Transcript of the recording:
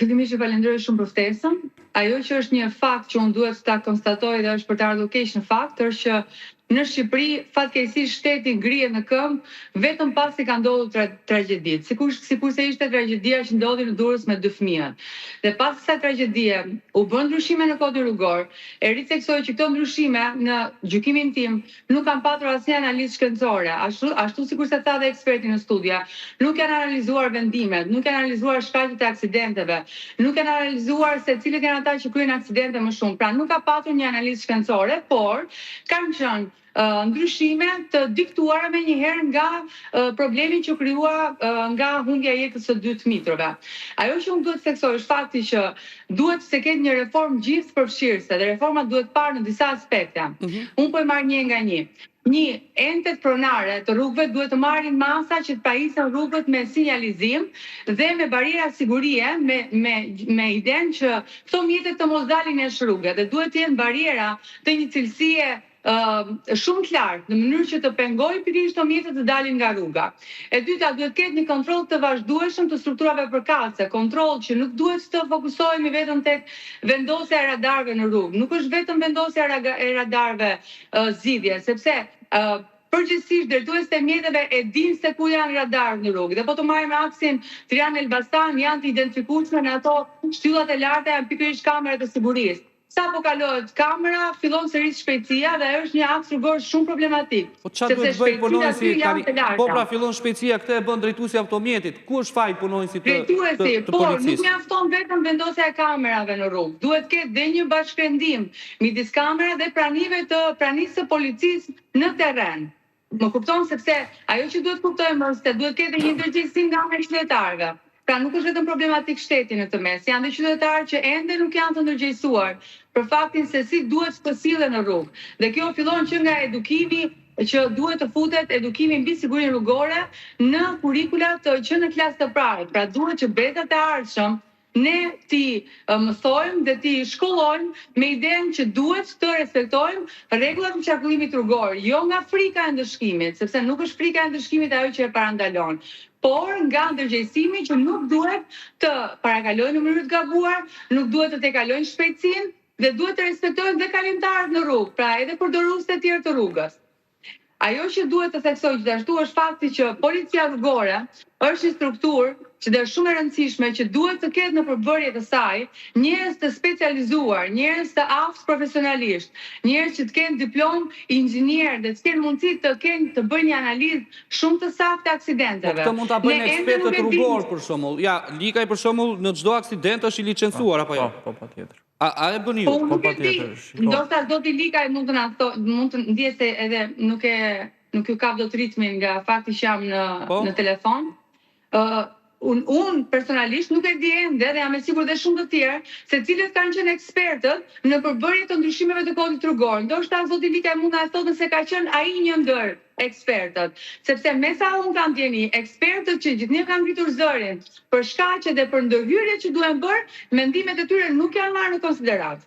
Fillimisht ju falenderoj shumë për ftesën. Ajo që është një fakt që unë duhet ta konstatoj dhe është për të ardhur keq në fakt është që në Shqipëri fatkeqësisht shteti ngrihet në këmbë vetëm pasi ka ndodhur tragjeditë. Sikurse ishte tragjedia që ndodhi në Durrës me 2 fëmijët. Dhe pas kësaj tragjedie u bën ndryshime në kodin rrugor. E riteksoj që këto ndryshime në gjykimin tim nuk kanë patur asnjë analizë shkencore, ashtu sikurse tha dhe eksperti në studia, nuk janë analizuar vendimet, nuk janë analizuar shkaqjet e aksidenteve, nuk janë analizuar se cilët janë ata që kryen aksidente më shumë. Pra nuk ka patur një analizë shkencore, por kanë qenë ndryshime të diktuara menjëherë nga problemi që krijua nga humbja e jetës së 2 fëmijëve. Ajo që unë duhet të theksoj është fakti që duhet të ketë një reformë gjithëpërfshirëse dhe reforma duhet parë në disa aspekte. Unë po e marr një nga një. Entet pronare të rrugëve duhet të marrin masa që të pajisën rrugët me sinjalizim dhe me bariera sigurie, me idenë që këto mjetet të mos dalin në rrugë dhe duhet të jenë bariera të një cilësie shumë të lartë, në mënyrë që të pengojë pikërisht këto mjete të dalin nga rruga. E dyta, duhet ketë një kontroll të vazhdueshëm të strukturave përkatëse, kontroll që nuk duhet të fokusohemi vetëm tek vendosja e radarëve në rrugë. Nuk është vetëm vendosja e radarëve zgjidhje, sepse përgjithsisht drejtuesit e mjeteve e dinë se ku janë radarët në rrugë. Dhe po të marrim aksin Tiranë-Elbasan janë të identifikueshme në ato shtyllat e larta janë pikërisht kamerat e sigurisë. Sa po kalohet kamera, fillon sërish shpejtësia dhe është një aks rrugor shumë problematik. Po çfarë duhet bëj punonjësi? Po pra fillon shpejtësia, këtë e bën drejtuesi i automjetit. Ku është faji punonjësit të policisë? Por nuk mjafton vetëm vendosja e kamerave në rrugë. Duhet ketë dhe një bashkëvendim midis kamerave dhe pranisë së policisë në terren. Më kupton sepse ajo që duhet kuptojmë është se duhet ketë një ndërgjegjësim nga ana e qytetarëve. Pra nuk është vetëm problematik shteti në të mes, janë dhe qytetarë që ende nuk janë të ndërgjegjësuar për faktin se si duhet të sillen në rrugë. Dhe kjo fillon që nga edukimi që duhet të futet edukimi mbi sigurinë rrugore në kurrikulat që në klasë të parë. Pra duhet që betat e ardhshëm ne ti mësojmë dhe ti shkollojmë me idenë që duhet të respektojmë rregullat e qarkullimit rrugor, jo nga frika e ndëshkimit, sepse nuk është frika e ndëshkimit ajo që e parandalon, por nga ndërgjegjësimi që nuk duhet të parakalojnë në mënyrë të gabuar, nuk duhet të tejkalojnë shpejtësinë dhe duhet të respektojnë dhe kalimtarët në rrugë, pra edhe përdoruesit e tjerë të rrugës. Ajo që duhet të theksoj gjithashtu është fakti që policia rrugore është një strukturë që është shumë e rëndësishme që duhet të ketë në përbërje të saj njerëz të specializuar, njerëz të aftë profesionalisht, njerëz që të kenë diplomë inxhinier dhe të kenë mundësi të bëjnë një analizë shumë të saktë të aksidenteve. Këtë mund ta bëjnë ekspertët rrugor për shembull. Ja, likaj për shembull në çdo aksident është i licencuar apo jo? Po, patjetër. A e bëni ju? Po patjetër. Ndoshta do t'i likaj mund të ndihet se edhe nuk ju kap dot ritmin nga fakti që jam në telefon. Unë personalisht nuk e di ende dhe jam e sigurt dhe shumë të tjerë se cilët kanë qenë ekspertët në përbërje të ndryshimeve të kodit rrugor. Ndoshta zoti Lika mund na thotë se ka qenë ai një ndër ekspertët, sepse me sa unë kam ndjeni, ekspertët që gjithnjë kanë ngritur zërin për shkaqe dhe për ndërhyrjet që duhen bërë, mendimet e tyre nuk janë marrë në konsiderat.